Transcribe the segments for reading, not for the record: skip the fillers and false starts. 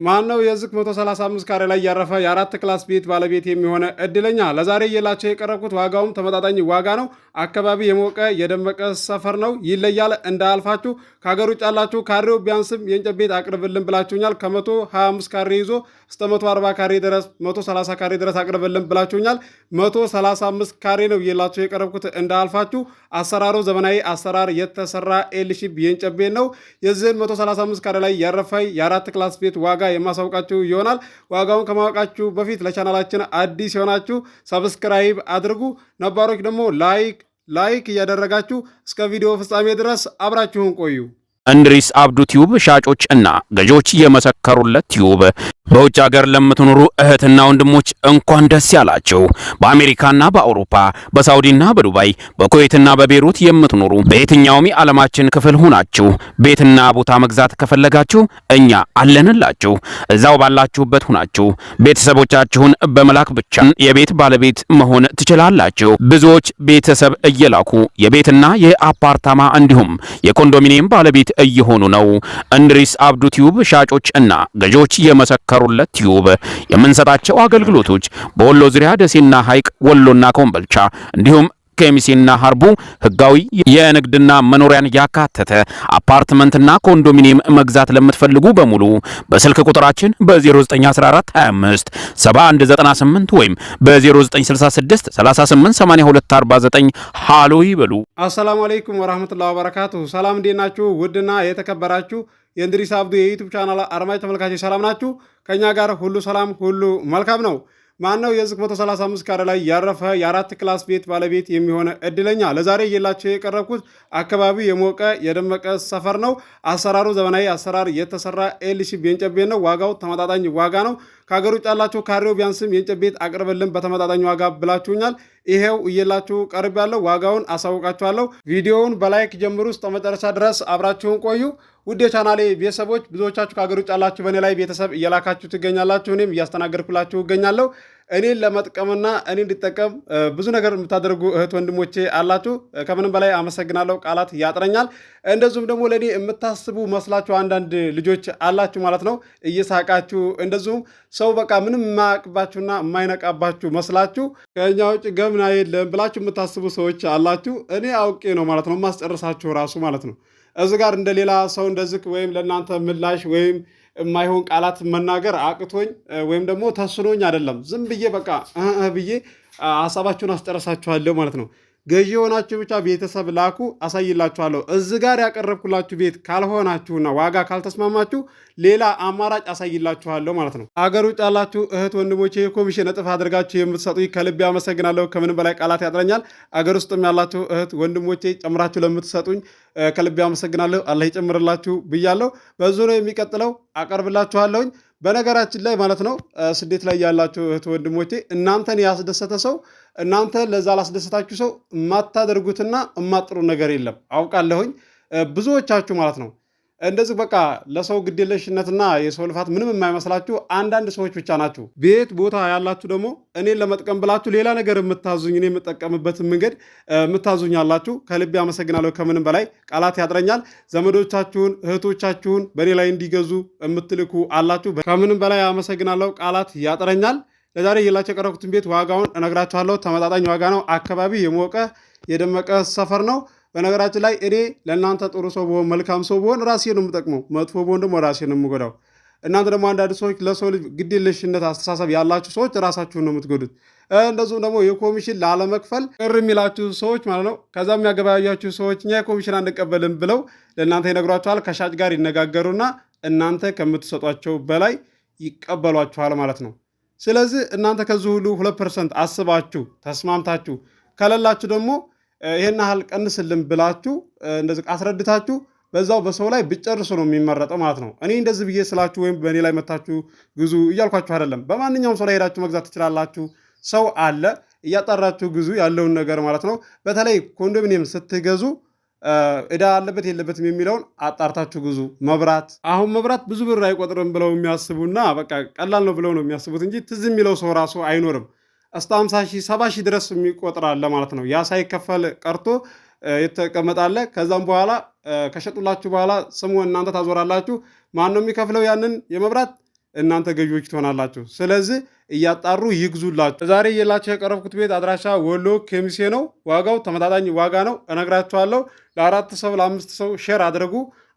ማነው የዝቅ 135 ካሬ ላይ ያረፈ የአራት ክላስ ቤት ባለቤት የሚሆነ እድለኛ? ለዛሬ እየላቸው የቀረብኩት ዋጋውም ተመጣጣኝ ዋጋ ነው። አካባቢ የሞቀ የደመቀ ሰፈር ነው። ይለያል እንዳያልፋችሁ። ከሀገር ውጭ ያላችሁ ካሬው ቢያንስም የእንጨት ቤት አቅርብልን ብላችሁኛል። ከ125 ካሬ ይዞ እስከ 140 ካሬ ድረስ 130 ካሬ ድረስ አቅርብልን ብላችሁኛል። 135 ካሬ ነው እየላቸው የቀረብኩት እንዳያልፋችሁ። አሰራሩ ዘመናዊ አሰራር የተሰራ ኤልሺፕ የእንጨት ቤት ነው። የዚህን 135 ካሬ ላይ ያረፈ የአራት ክላስ ቤት ዋጋ የማሳውቃችሁ ይሆናል። ዋጋውን ከማወቃችሁ በፊት ለቻናላችን አዲስ የሆናችሁ ሰብስክራይብ አድርጉ። ነባሮች ደግሞ ላይክ እያደረጋችሁ እስከ ቪዲዮ ፍጻሜ ድረስ አብራችሁን ቆዩ። እንድሪስ አብዱ ቲዩብ ሻጮች እና ገዢዎች የመሰከሩለት ቲዩብ። በውጭ ሀገር ለምትኖሩ እህትና ወንድሞች እንኳን ደስ ያላችሁ። በአሜሪካና በአውሮፓ በሳውዲና በዱባይ በኩዌትና በቤሩት የምትኖሩ በየትኛውም የዓለማችን ክፍል ሆናችሁ ቤትና ቦታ መግዛት ከፈለጋችሁ እኛ አለንላችሁ። እዛው ባላችሁበት ሆናችሁ ቤተሰቦቻችሁን በመላክ ብቻ የቤት ባለቤት መሆን ትችላላችሁ። ብዙዎች ቤተሰብ እየላኩ የቤትና የአፓርታማ እንዲሁም የኮንዶሚኒየም ባለቤት እየሆኑ ነው። እንድሪስ አብዱ ቲዩብ ሻጮች እና ገዢዎች የመሰከሩለት ቲዩብ የምንሰጣቸው አገልግሎቶች በወሎ ዙሪያ ደሴና ሐይቅ፣ ወሎና ኮምቦልቻ እንዲሁም ከሚሴና ሀርቡ ህጋዊ የንግድና መኖሪያን ያካተተ አፓርትመንትና ኮንዶሚኒየም መግዛት ለምትፈልጉ በሙሉ በስልክ ቁጥራችን በ0914 25 7198 ወይም በ0966 388249 ሃሎ ይበሉ። አሰላሙ አለይኩም ወራህመቱላሂ ወበረካቱሁ። ሰላም እንዴት ናችሁ? ውድና የተከበራችሁ የእንድሪስ አብዱ የዩቲዩብ ቻናል አድማጭ ተመልካቾች ሰላም ናችሁ? ከኛ ጋር ሁሉ ሰላም ሁሉ መልካም ነው። ማነው የዝቅ 135 ካሬ ላይ ያረፈ የአራት ክላስ ቤት ባለቤት የሚሆነ እድለኛ? ለዛሬ እየላቸው የቀረብኩት አካባቢው የሞቀ የደመቀ ሰፈር ነው። አሰራሩ ዘመናዊ አሰራር የተሰራ ኤልሺፕ የእንጨት ቤት ነው። ዋጋው ተመጣጣኝ ዋጋ ነው። ከሀገር ውጭ ያላችሁ ካሬው ቢያንስም የእንጨት ቤት አቅርብልን በተመጣጣኝ ዋጋ ብላችሁኛል። ይሄው እየላችሁ ቀርብ ያለው ዋጋውን አሳውቃችኋለሁ። ቪዲዮውን በላይክ ጀምሩ እስከ መጨረሻ ድረስ አብራችሁን ቆዩ። ውድ የቻናሌ ቤተሰቦች ብዙዎቻችሁ ከሀገር ውጭ ያላችሁ በእኔ ላይ ቤተሰብ እየላካችሁ ትገኛላችሁ። እኔም እያስተናገድኩላችሁ እገኛለሁ። እኔን ለመጥቀምና እኔ እንዲጠቀም ብዙ ነገር የምታደርጉ እህት ወንድሞቼ አላችሁ። ከምንም በላይ አመሰግናለሁ። ቃላት ያጥረኛል። እንደዚሁም ደግሞ ለእኔ የምታስቡ መስላችሁ አንዳንድ ልጆች አላችሁ ማለት ነው። እየሳቃችሁ እንደዚሁም ሰው በቃ ምንም የማያውቅባችሁና የማይነቃባችሁ መስላችሁ ከእኛ ውጭ ገምና የለም ብላችሁ የምታስቡ ሰዎች አላችሁ። እኔ አውቄ ነው ማለት ነው የማስጨርሳችሁ ራሱ ማለት ነው። እዚ ጋር እንደ ሌላ ሰው እንደዝቅ ወይም ለእናንተ ምላሽ ወይም የማይሆን ቃላት መናገር አቅቶኝ ወይም ደግሞ ተስኖኝ አይደለም። ዝም ብዬ በቃ ብዬ ሀሳባችሁን አስጨረሳችኋለሁ ማለት ነው። ገዢ የሆናችሁ ብቻ ቤተሰብ ላኩ፣ አሳይላችኋለሁ። እዚ ጋር ያቀረብኩላችሁ ቤት ካልሆናችሁና ዋጋ ካልተስማማችሁ ሌላ አማራጭ አሳይላችኋለሁ ማለት ነው። አገር ውጭ ያላችሁ እህት ወንድሞቼ ኮሚሽን እጥፍ አድርጋችሁ የምትሰጡኝ ከልቤ አመሰግናለሁ። ከምንም በላይ ቃላት ያጥረኛል። አገር ውስጥም ያላችሁ እህት ወንድሞቼ ጨምራችሁ ለምትሰጡኝ ከልቤ አመሰግናለሁ። አላህ ይጨምርላችሁ ብያለሁ። በዙ ነው የሚቀጥለው አቀርብላችኋለሁኝ። በነገራችን ላይ ማለት ነው ስደት ላይ ያላችሁ እህት ወንድሞቼ እናንተን ያስደሰተ ሰው እናንተ ለዛ ላስደሰታችሁ ሰው የማታደርጉትና የማጥሩ ነገር የለም አውቃለሁኝ። ብዙዎቻችሁ ማለት ነው እንደዚህ በቃ ለሰው ግዴለሽነትና የሰው ልፋት ምንም የማይመስላችሁ አንዳንድ ሰዎች ብቻ ናችሁ። ቤት ቦታ ያላችሁ ደግሞ እኔን ለመጥቀም ብላችሁ ሌላ ነገር የምታዙኝ እኔ የምጠቀምበትን መንገድ የምታዙኝ አላችሁ። ከልቤ አመሰግናለሁ። ከምንም በላይ ቃላት ያጥረኛል። ዘመዶቻችሁን እህቶቻችሁን በእኔ ላይ እንዲገዙ የምትልኩ አላችሁ። ከምንም በላይ አመሰግናለሁ። ቃላት ያጥረኛል። ለዛሬ የላቸው የቀረብኩትን ቤት ዋጋውን እነግራችኋለሁ። ተመጣጣኝ ዋጋ ነው። አካባቢ የሞቀ የደመቀ ሰፈር ነው። በነገራችን ላይ እኔ ለእናንተ ጥሩ ሰው ብሆን መልካም ሰው ብሆን ራሴ ነው የምጠቅመው፣ መጥፎ ብሆን ደግሞ ራሴ ነው የምጎዳው። እናንተ ደግሞ አንዳንድ ሰዎች ለሰው ልጅ ግዴለሽነት አስተሳሰብ ያላችሁ ሰዎች ራሳችሁን ነው የምትጎዱት። እንደዚሁም ደግሞ የኮሚሽን ላለመክፈል ቅር የሚላችሁ ሰዎች ማለት ነው። ከዛ የሚያገበያያችሁ ሰዎች እኛ የኮሚሽን አንቀበልም ብለው ለእናንተ ይነግሯችኋል። ከሻጭ ጋር ይነጋገሩና እናንተ ከምትሰጧቸው በላይ ይቀበሏችኋል ማለት ነው። ስለዚህ እናንተ ከዚህ ሁሉ 2% አስባችሁ ተስማምታችሁ ከሌላችሁ ደግሞ ይሄን ያህል ቀንስልን ብላችሁ እንደዚህ አስረድታችሁ በዛው በሰው ላይ ብጨርሱ ነው የሚመረጠው ማለት ነው። እኔ እንደዚህ ብዬ ስላችሁ ወይም በእኔ ላይ መታችሁ ግዙ እያልኳችሁ አይደለም። በማንኛውም ሰው ላይ ሄዳችሁ መግዛት ትችላላችሁ። ሰው አለ፣ እያጣራችሁ ግዙ ያለውን ነገር ማለት ነው። በተለይ ኮንዶሚኒየም ስትገዙ እዳ አለበት የለበትም የሚለውን አጣርታችሁ ግዙ። መብራት ብዙ ብር አይቆጥርም ብለው የሚያስቡና በቃ ቀላል ነው ብለው ነው የሚያስቡት እንጂ ትዝ የሚለው ሰው ራሱ አይኖርም። እስከ 50 ሺህ 70 ሺህ ድረስ የሚቆጥራል ማለት ነው። ያ ሳይከፈል ቀርቶ የተቀመጣለ። ከዛም በኋላ ከሸጡላችሁ በኋላ ስሙ እናንተ ታዞራላችሁ። ማን ነው የሚከፍለው? ያንን የመብራት እናንተ ገዢዎች ትሆናላችሁ። ስለዚህ እያጣሩ ይግዙላችሁ። ዛሬ የላችሁ የቀረብኩት ቤት አድራሻ ወሎ ኬሚሴ ነው። ዋጋው ተመጣጣኝ ዋጋ ነው፣ እነግራችኋለሁ። ለ4 ሰው ለ5 ሰው ሼር አድርጉ።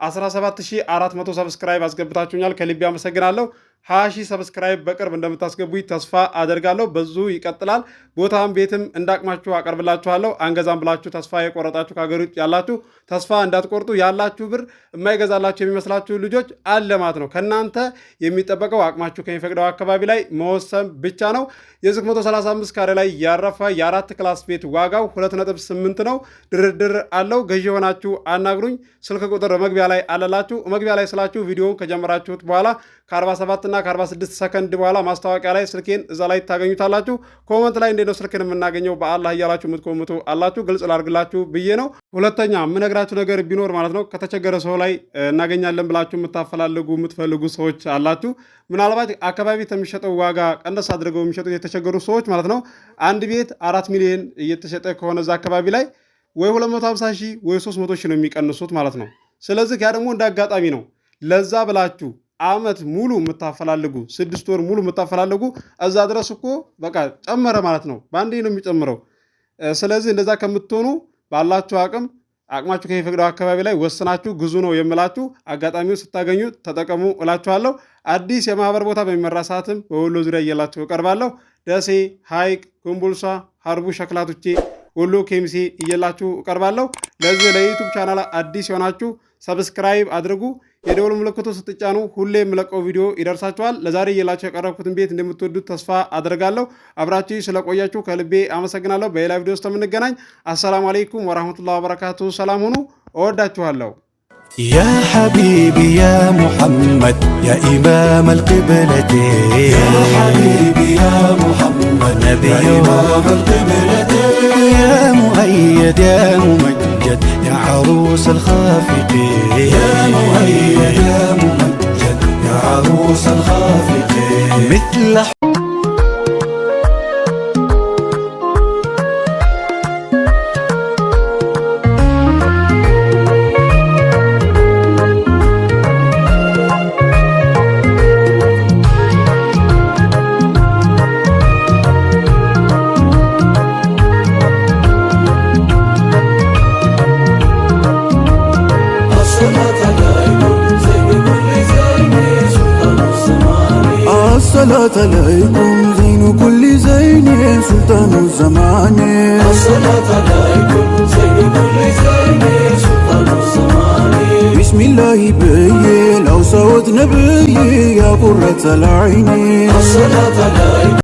17400 ሰብስክራይብ አስገብታችሁኛል፣ ከልቤ አመሰግናለሁ። 20,000 ሰብስክራይብ በቅርብ እንደምታስገቡኝ ተስፋ አደርጋለሁ። በዙ ይቀጥላል። ቦታም ቤትም እንዳቅማችሁ አቀርብላችኋለሁ። አንገዛም ብላችሁ ተስፋ የቆረጣችሁ ከሀገር ውጭ ያላችሁ ተስፋ እንዳትቆርጡ። ያላችሁ ብር የማይገዛላችሁ የሚመስላችሁ ልጆች አለ ማለት ነው። ከእናንተ የሚጠበቀው አቅማችሁ ከሚፈቅደው አካባቢ ላይ መወሰን ብቻ ነው። የዚህ 135 ካሬ ላይ ያረፈ የ4 ክላስ ቤት ዋጋው 2.8 ነው። ድርድር አለው። ገዢ የሆናችሁ አናግሩኝ። ስልክ ቁጥር መግቢያ ላይ አለላችሁ። መግቢያ ላይ ስላችሁ ቪዲዮውን ከጀመራችሁት በኋላ ከ47 እና ከ46 ሰከንድ በኋላ ማስታወቂያ ላይ ስልኬን እዛ ላይ ታገኙታላችሁ። ኮመንት ላይ እንዴት ነው ስልክን የምናገኘው በአላህ እያላችሁ የምትኮምቱ አላችሁ። ግልጽ ላድርግላችሁ ብዬ ነው። ሁለተኛ የምነግራችሁ ነገር ቢኖር ማለት ነው ከተቸገረ ሰው ላይ እናገኛለን ብላችሁ የምታፈላልጉ የምትፈልጉ ሰዎች አላችሁ። ምናልባት አካባቢ ከሚሸጠው ዋጋ ቀነስ አድርገው የሚሸጡት የተቸገሩ ሰዎች ማለት ነው። አንድ ቤት 4 ሚሊዮን እየተሸጠ ከሆነ እዛ አካባቢ ላይ ወይ 250 ሺህ ወይ 300 ሺህ ነው የሚቀንሱት ማለት ነው። ስለዚህ ያ ደግሞ እንደ አጋጣሚ ነው። ለዛ ብላችሁ አመት ሙሉ የምታፈላልጉ 6 ወር ሙሉ የምታፈላልጉ እዛ ድረስ እኮ በቃ ጨመረ ማለት ነው። በአንዴ ነው የሚጨምረው። ስለዚህ እንደዛ ከምትሆኑ ባላችሁ አቅማችሁ ከሚፈቅደው አካባቢ ላይ ወስናችሁ ግዙ ነው የምላችሁ። አጋጣሚው ስታገኙ ተጠቀሙ እላችኋለሁ። አዲስ የማህበር ቦታ በሚመራ ሰዓትም በወሎ ዙሪያ እየላችሁ እቀርባለሁ። ደሴ፣ ሐይቅ፣ ኮምቦልቻ፣ ሀርቡ፣ ሸክላቶቼ፣ ወሎ ኬሚሴ እየላችሁ እቀርባለሁ። ለዚህ ለዩቱብ ቻናል አዲስ የሆናችሁ ሰብስክራይብ አድርጉ። የደወል ምልክቱ ስትጫኑ ሁሌ የምለቀው ቪዲዮ ይደርሳችኋል። ለዛሬ እየላችሁ የቀረብኩትን ቤት እንደምትወዱት ተስፋ አድርጋለሁ። አብራችሁ ስለቆያችሁ ከልቤ አመሰግናለሁ። በሌላ ቪዲዮ ውስጥ የምንገናኝ። አሰላሙ አለይኩም ወራህመቱላሂ ወበረካቱ። ሰላም ሁኑ። እወዳችኋለሁ። يا حبيبي يا محمد يا إمام القبلتين يا حبيبي يا محمد نبي إمام القبلتين يا مؤيد يا ممجد يا عروس الخافقين يا مؤيد يا ممجد يا عروس الخافقين مثل الصلاة عليكم زين كل زين سلطان الزمان الصلاة عليكم زين كل زين سلطان الزمان بسم الله بي لو صوت نبي يا قرة العين الصلاة عليكم